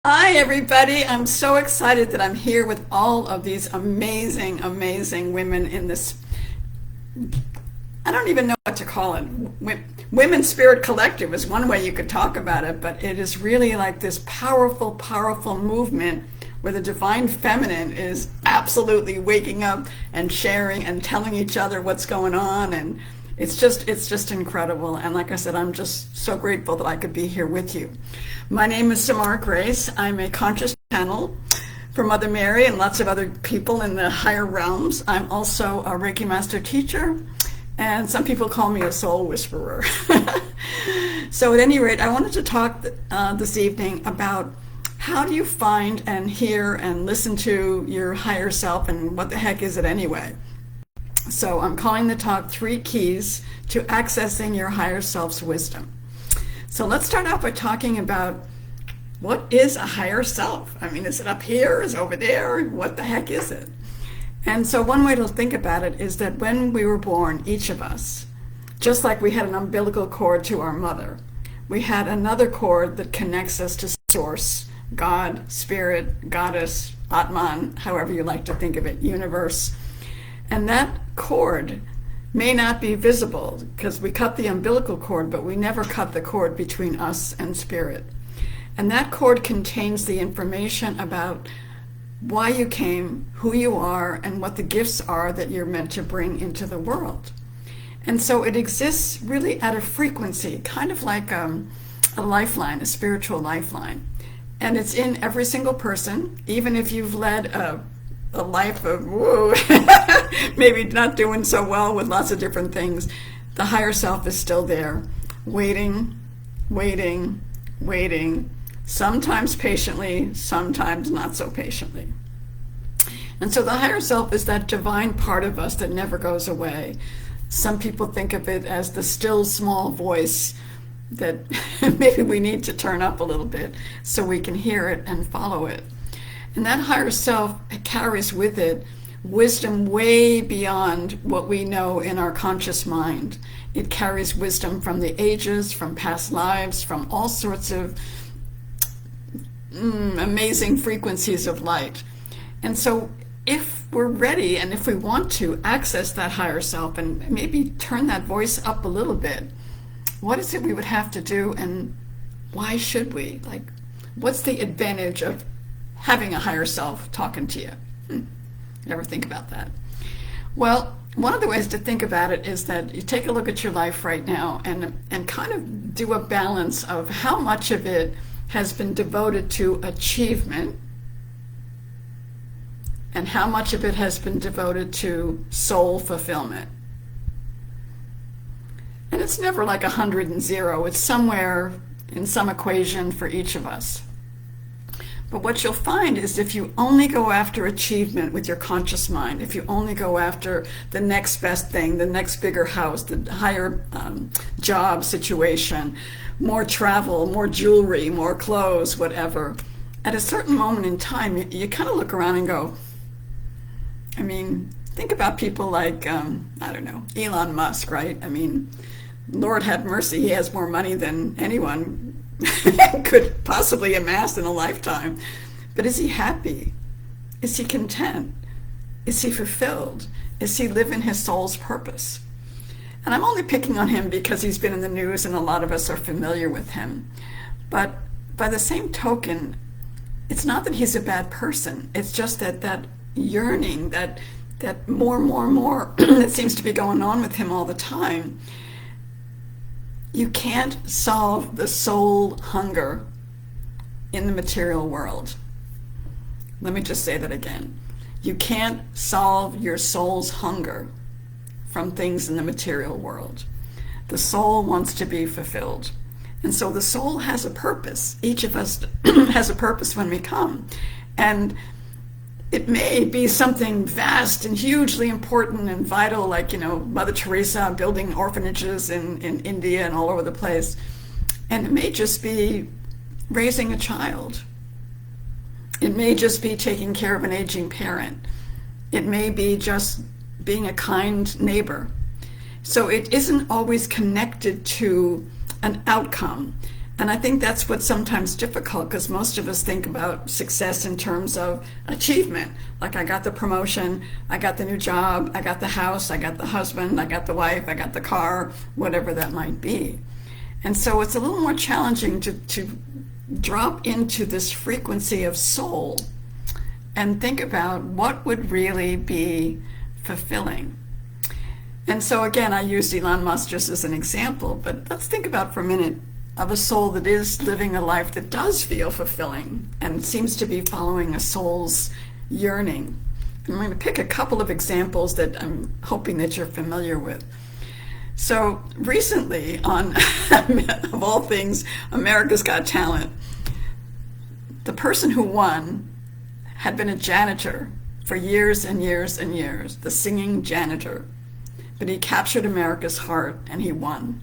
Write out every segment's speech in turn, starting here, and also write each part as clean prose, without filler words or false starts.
Hi, everybody. I'm so excited that I'm here with all of these amazing, amazing women in this. I don't even know what to call it. Women's Spirit Collective is one way you could talk about it, but it is really like this powerful, powerful movement where the divine feminine is absolutely waking up and sharing and telling each other what's going on. And it's just incredible. And like I said, I'm just so grateful that I could be here with you. My name is Samarah Grace. I'm a conscious channel for Mother Mary and lots of other people in the higher realms. I'm also a Reiki Master teacher, and some people call me a soul whisperer. So at any rate, I wanted to talk this evening about how do you find and hear and listen to your higher self, and what the heck is it anyway? So I'm calling the talk 3 Keys to Accessing Your Higher Self's Wisdom. So let's start out by talking about what is a higher self? I mean, is it up here? Is it over there? What the heck is it? And so one way to think about it is that when we were born, each of us, just like we had an umbilical cord to our mother, we had another cord that connects us to Source, God, Spirit, Goddess, Atman, however you like to think of it, universe. And that cord may not be visible because we cut the umbilical cord, but we never cut the cord between us and Spirit. And that cord contains the information about why you came, who you are, and what the gifts are that you're meant to bring into the world. And so it exists really at a frequency, kind of like a lifeline, a spiritual lifeline. And it's in every single person, even if you've led a life of woo, maybe not doing so well with lots of different things. The higher self is still there, waiting, waiting, waiting, sometimes patiently, sometimes not so patiently. And so the higher self is that divine part of us that never goes away. Some people think of it as the still small voice that maybe we need to turn up a little bit so we can hear it and follow it. And that higher self carries with it wisdom way beyond what we know in our conscious mind. It carries wisdom from the ages, from past lives, from all sorts of amazing frequencies of light. And so if we're ready and if we want to access that higher self and maybe turn that voice up a little bit, what is it we would have to do, and why should we? Like, what's the advantage of having a higher self talking to you? You ever think about that? Well, one of the ways to think about it is that you take a look at your life right now and kind of do a balance of how much of it has been devoted to achievement and how much of it has been devoted to soul fulfillment. And it's never like 100 and 0. It's somewhere in some equation for each of us. But what you'll find is if you only go after achievement with your conscious mind, if you only go after the next best thing, the next bigger house, the higher job situation, more travel, more jewelry, more clothes, whatever, at a certain moment in time, you kind of look around and go, I mean, think about people like, I don't know, Elon Musk, right? I mean, Lord have mercy, he has more money than anyone could possibly amass in a lifetime. But is he happy? Is he content? Is he fulfilled? Is he living his soul's purpose? And I'm only picking on him because he's been in the news and a lot of us are familiar with him. But by the same token, it's not that he's a bad person. It's just that that yearning, that more that seems to be going on with him all the time. You can't solve the soul hunger in the material world. Let me just say that again. You can't solve your soul's hunger from things in the material world. The soul wants to be fulfilled. And so the soul has a purpose. Each of us has a purpose when we come. And it may be something vast and hugely important and vital, like, Mother Teresa building orphanages in India and all over the place. And it may just be raising a child. It may just be taking care of an aging parent. It may be just being a kind neighbor. So it isn't always connected to an outcome. And I think that's what's sometimes difficult, because most of us think about success in terms of achievement. Like, I got the promotion, I got the new job, I got the house, I got the husband, I got the wife, I got the car, whatever that might be. And so it's a little more challenging to drop into this frequency of soul and think about what would really be fulfilling. And so again, I used Elon Musk just as an example, but let's think about for a minute of a soul that is living a life that does feel fulfilling and seems to be following a soul's yearning. I'm going to pick a couple of examples that I'm hoping that you're familiar with. So recently on, of all things, America's Got Talent, the person who won had been a janitor for years and years and years, the singing janitor. But he captured America's heart and he won.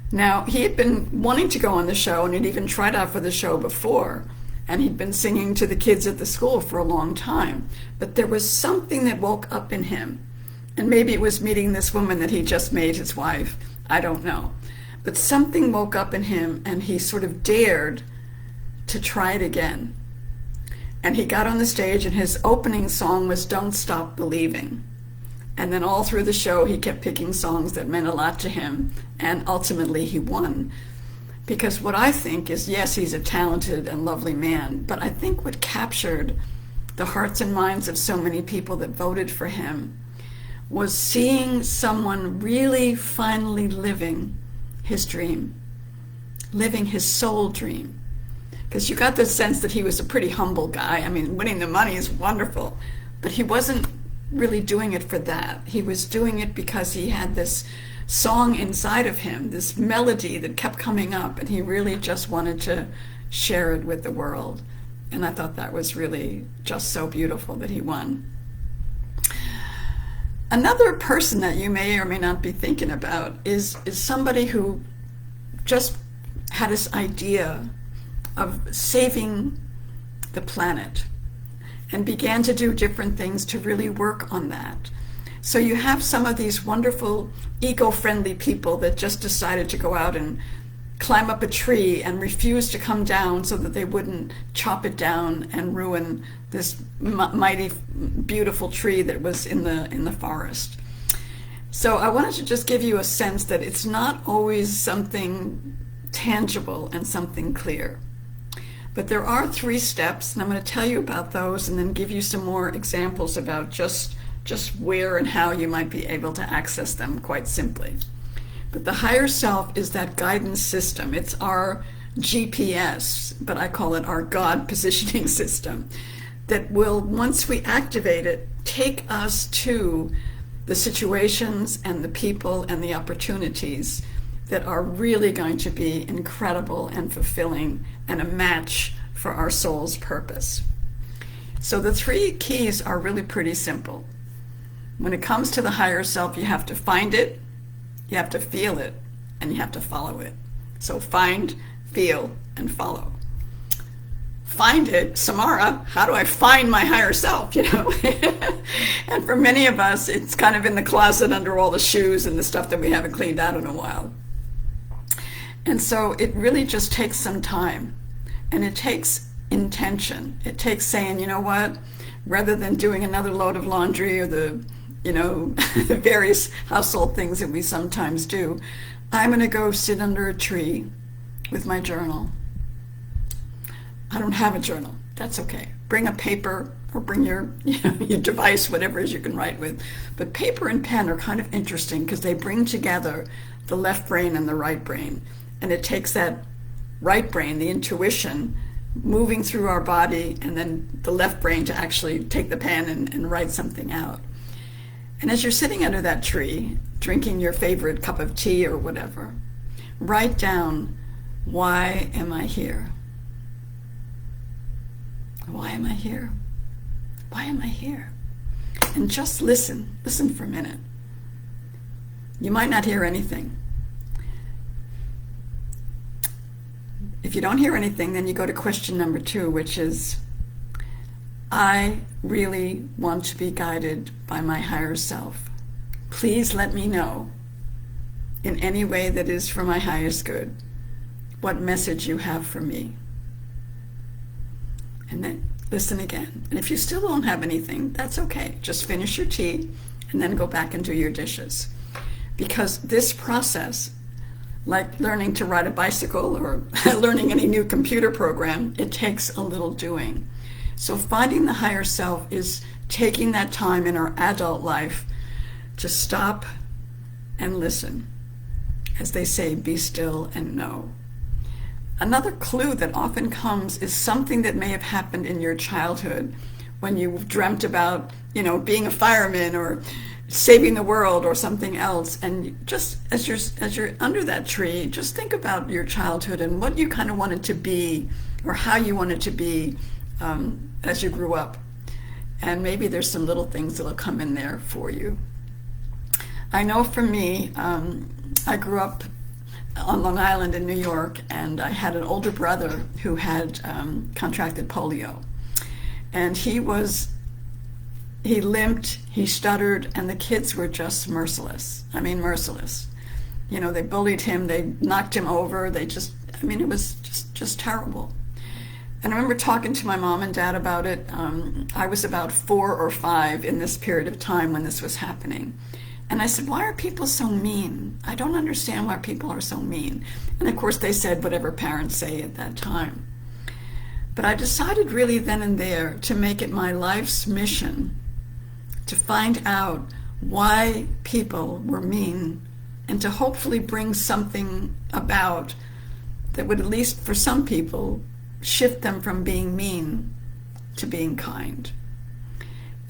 Now, he had been wanting to go on the show, and he'd even tried out for the show before, and he'd been singing to the kids at the school for a long time. But there was something that woke up in him, and maybe it was meeting this woman that he just made his wife. I don't know. But something woke up in him, and he sort of dared to try it again. And he got on the stage, and his opening song was "Don't Stop Believing." And then all through the show, he kept picking songs that meant a lot to him, and ultimately he won. Because what I think is, yes, he's a talented and lovely man, but I think what captured the hearts and minds of so many people that voted for him was seeing someone really finally living his dream, living his soul dream. Because you got the sense that he was a pretty humble guy. I mean, winning the money is wonderful, but he wasn't really doing it for that. He was doing it because he had this song inside of him, this melody that kept coming up, and he really just wanted to share it with the world. And I thought that was really just so beautiful that he won. Another person that you may or may not be thinking about is somebody who just had this idea of saving the planet and began to do different things to really work on that. So you have some of these wonderful eco-friendly people that just decided to go out and climb up a tree and refuse to come down so that they wouldn't chop it down and ruin this mighty, beautiful tree that was in the forest. So I wanted to just give you a sense that it's not always something tangible and something clear. But there are 3 steps, and I'm going to tell you about those and then give you some more examples about just where and how you might be able to access them quite simply. But the higher self is that guidance system. It's our GPS, but I call it our God positioning system, that will, once we activate it, take us to the situations and the people and the opportunities that are really going to be incredible and fulfilling and a match for our soul's purpose. So the 3 keys are really pretty simple. When it comes to the higher self, you have to find it, you have to feel it, and you have to follow it. So find, feel, and follow. Find it, Samarah, how do I find my higher self, you know? And for many of us, it's kind of in the closet under all the shoes and the stuff that we haven't cleaned out in a while. And so it really just takes some time, and it takes intention. It takes saying, you know what, rather than doing another load of laundry or the various household things that we sometimes do, I'm going to go sit under a tree with my journal. I don't have a journal. That's okay. Bring a paper or bring your device, whatever it is you can write with. But paper and pen are kind of interesting because they bring together the left brain and the right brain. And it takes that right brain, the intuition, moving through our body, and then the left brain to actually take the pen and write something out. And as you're sitting under that tree, drinking your favorite cup of tea or whatever, write down, why am I here? Why am I here? Why am I here? And just listen for a minute. You might not hear anything. If you don't hear anything, then you go to question number 2, which is, I really want to be guided by my higher self. Please let me know in any way that is for my highest good. what message you have for me. And then listen again. And if you still don't have anything, that's okay. Just finish your tea and then go back and do your dishes. Because this process, like learning to ride a bicycle or learning any new computer program, it takes a little doing. So finding the higher self is taking that time in our adult life to stop and listen. As they say, be still and know. Another clue that often comes is something that may have happened in your childhood when you dreamt about, being a fireman or saving the world or something else. And just as you're under that tree, just think about your childhood and what you kind of wanted to be or how you wanted to be as you grew up. And maybe there's some little things that'll come in there for you. I know for me, I grew up on Long Island in New York, and I had an older brother who had contracted polio. And he limped, he stuttered, and the kids were just merciless. I mean, merciless. They bullied him, they knocked him over, it was just terrible. And I remember talking to my mom and dad about it. I was about 4 or 5 in this period of time when this was happening. And I said, why are people so mean? I don't understand why people are so mean. And of course they said whatever parents say at that time. But I decided really then and there to make it my life's mission to find out why people were mean and to hopefully bring something about that would, at least for some people, shift them from being mean to being kind.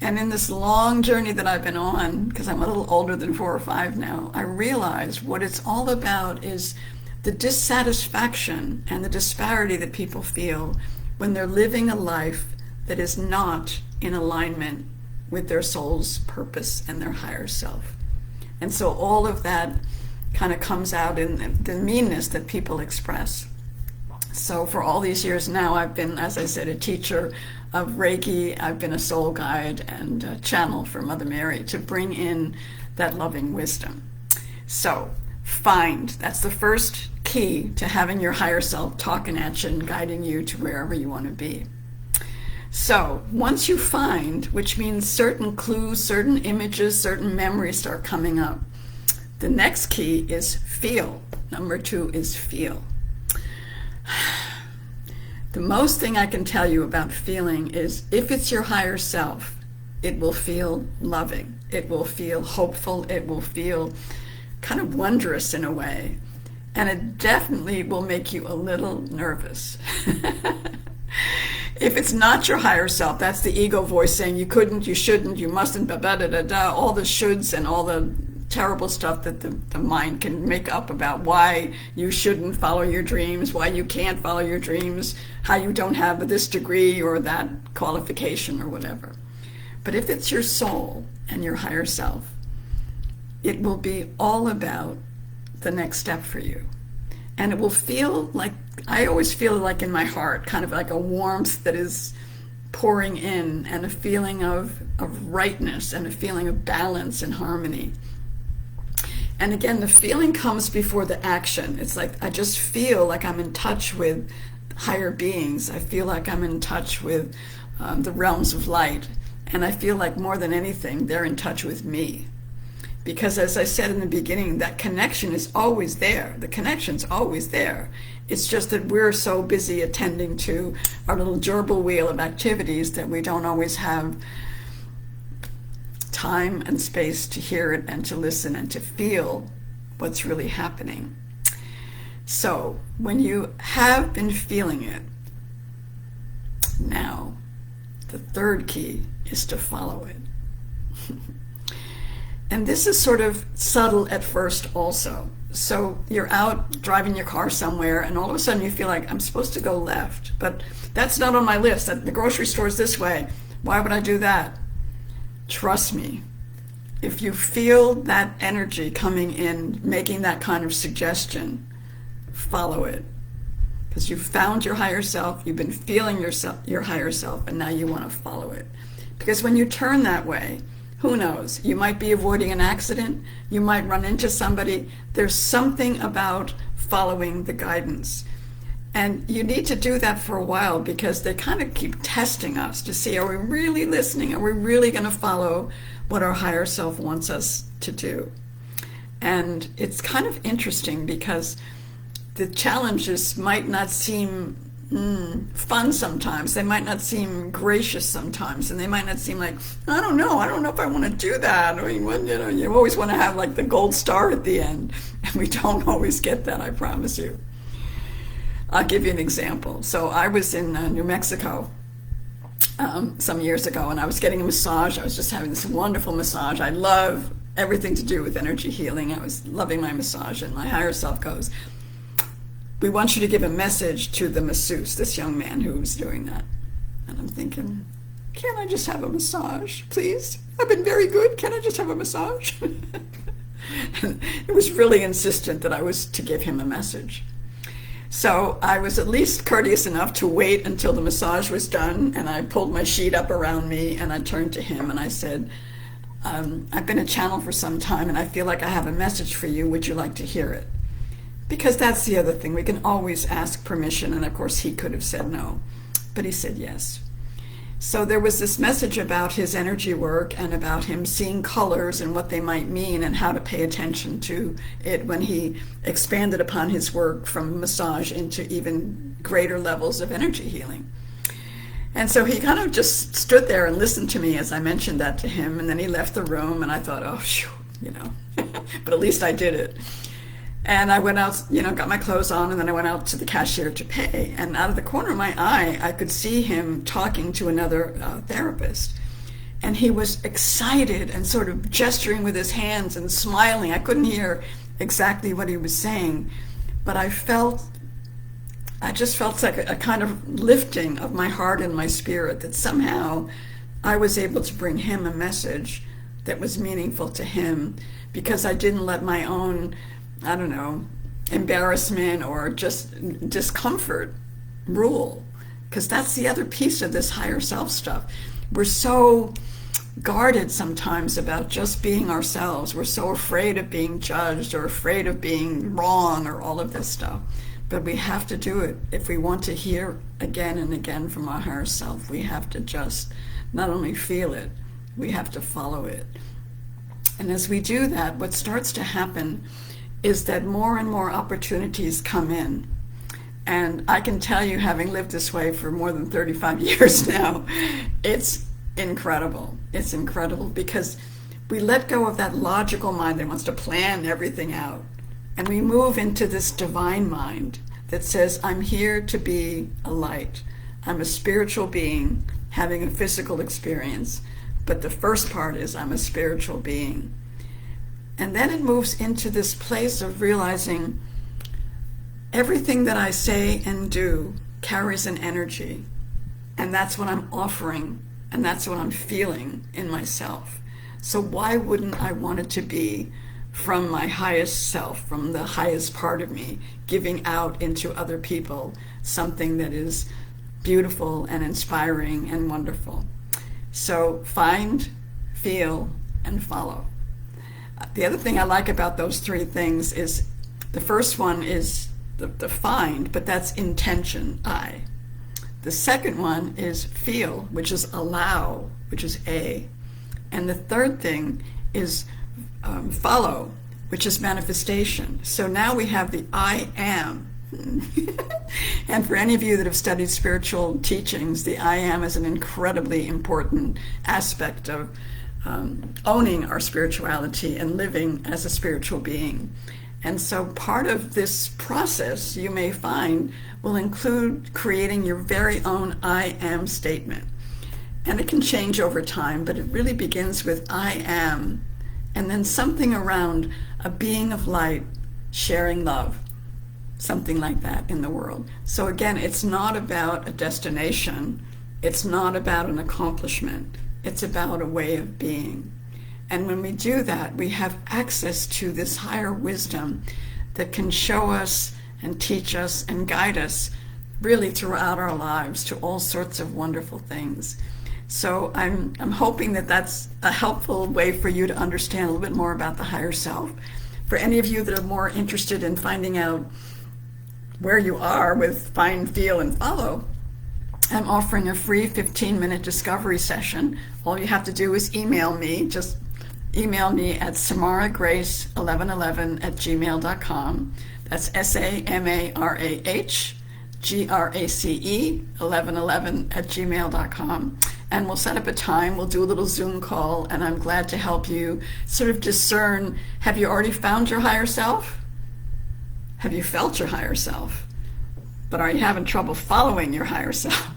And in this long journey that I've been on, because I'm a little older than 4 or 5 now, I realized what it's all about is the dissatisfaction and the disparity that people feel when they're living a life that is not in alignment with their soul's purpose and their higher self. And so all of that kind of comes out in the meanness that people express. So for all these years now, I've been, as I said, a teacher of Reiki. I've been a soul guide and a channel for Mother Mary to bring in that loving wisdom. So that's the first key to having your higher self talking at you and guiding you to wherever you want to be. So once you find, which means certain clues, certain images, certain memories start coming up, the next key is feel. Number 2 is feel. The most thing I can tell you about feeling is if it's your higher self, it will feel loving. It will feel hopeful. It will feel kind of wondrous in a way. And it definitely will make you a little nervous. If it's not your higher self, that's the ego voice saying you couldn't, you shouldn't, you mustn't, all the shoulds and all the terrible stuff that the mind can make up about why you shouldn't follow your dreams, why you can't follow your dreams, how you don't have this degree or that qualification or whatever. But if it's your soul and your higher self, it will be all about the next step for you. And it will feel like, I always feel like in my heart, kind of like a warmth that is pouring in and a feeling of rightness and a feeling of balance and harmony. And again, the feeling comes before the action. It's like I just feel like I'm in touch with higher beings. I feel like I'm in touch with the realms of light. And I feel like more than anything, they're in touch with me. Because as I said in the beginning, that connection is always there. The connection's always there. It's just that we're so busy attending to our little gerbil wheel of activities that we don't always have time and space to hear it and to listen and to feel what's really happening. So when you have been feeling it, now the third key is to follow it. And this is sort of subtle at first also. So you're out driving your car somewhere and all of a sudden you feel like I'm supposed to go left, but that's not on my list. The grocery store's this way. Why would I do that? Trust me, if you feel that energy coming in, making that kind of suggestion, follow it. Because you've found your higher self, you've been feeling your higher self, and now you want to follow it. Because when you turn that way, who knows? You might be avoiding an accident, you might run into somebody. There's something about following the guidance. And you need to do that for a while because they kind of keep testing us to see, are we really listening? Are we really going to follow what our higher self wants us to do? And it's kind of interesting because the challenges might not seem fun sometimes. They might not seem gracious sometimes, and they might not seem like, I don't know if I want to do that. I mean, you always want to have like the gold star at the end, and we don't always get that, I promise you. I'll give you an example. So I was in New Mexico some years ago, and I was getting a massage. I was just having this wonderful massage. I love everything to do with energy healing. I was loving my massage, and my higher self goes, we want you to give a message to the masseuse, this young man who was doing that. And I'm thinking, can't I just have a massage, please? I've been very good. Can't I just have a massage? And it was really insistent that I was to give him a message. So I was at least courteous enough to wait until the massage was done, and I pulled my sheet up around me, and I turned to him and I said, I've been a channel for some time, and I feel like I have a message for you. Would you like to hear it? Because that's the other thing. We can always ask permission, and of course he could have said no, but he said yes. So there was this message about his energy work and about him seeing colors and what they might mean and how to pay attention to it when he expanded upon his work from massage into even greater levels of energy healing. And so he kind of just stood there and listened to me as I mentioned that to him, and then he left the room, and I thought, oh, phew, but at least I did it. And I went out, got my clothes on, and then I went out to the cashier to pay. And out of the corner of my eye, I could see him talking to another therapist. And he was excited and sort of gesturing with his hands and smiling. I couldn't hear exactly what he was saying, but I just felt like a kind of lifting of my heart and my spirit, that somehow I was able to bring him a message that was meaningful to him, because I didn't let my own, embarrassment or just discomfort rule. Because that's the other piece of this higher self stuff. We're so guarded sometimes about just being ourselves. We're so afraid of being judged or afraid of being wrong or all of this stuff. But we have to do it. If we want to hear again and again from our higher self, we have to just not only feel it, we have to follow it. And as we do that, what starts to happen is that more and more opportunities come in. And I can tell you, having lived this way for more than 35 years now, it's incredible. It's incredible because we let go of that logical mind that wants to plan everything out. And we move into this divine mind that says, I'm here to be a light. I'm a spiritual being having a physical experience. But the first part is I'm a spiritual being. And then it moves into this place of realizing everything that I say and do carries an energy. And that's what I'm offering. And that's what I'm feeling in myself. So why wouldn't I want it to be from my highest self, from the highest part of me, giving out into other people something that is beautiful and inspiring and wonderful? So find, feel, and follow. The other thing I like about those three things is the first one is the find, but that's intention, I. The second one is feel, which is allow, which is A. And the third thing is follow, which is manifestation. So now we have the I am. And for any of you that have studied spiritual teachings, the I am is an incredibly important aspect of owning our spirituality and living as a spiritual being. And so part of this process, you may find, will include creating your very own I am statement. And it can change over time, but it really begins with I am, and then something around a being of light sharing love, something like that in the world. So again, it's not about a destination, it's not about an accomplishment, it's about a way of being. And when we do that, we have access to this higher wisdom that can show us and teach us and guide us really throughout our lives to all sorts of wonderful things. So I'm hoping that that's a helpful way for you to understand a little bit more about the higher self. For any of you that are more interested in finding out where you are with find, feel, and follow, I'm offering a free 15-minute discovery session. All you have to do is email me. Just email me at samarahgrace1111@gmail.com. That's SAMARAH GRACE1111@gmail.com. And we'll set up a time. We'll do a little Zoom call, and I'm glad to help you sort of discern, have you already found your higher self? Have you felt your higher self? But are you having trouble following your higher self?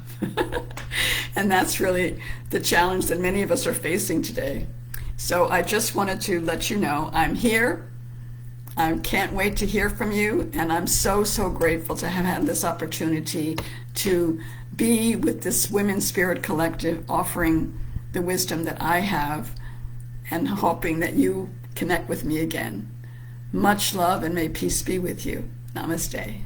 And that's really the challenge that many of us are facing today. So I just wanted to let you know I'm here. I can't wait to hear from you, and I'm so, so grateful to have had this opportunity to be with this Women's Spirit Collective, offering the wisdom that I have and hoping that you connect with me again. Much love, and may peace be with you. Namaste.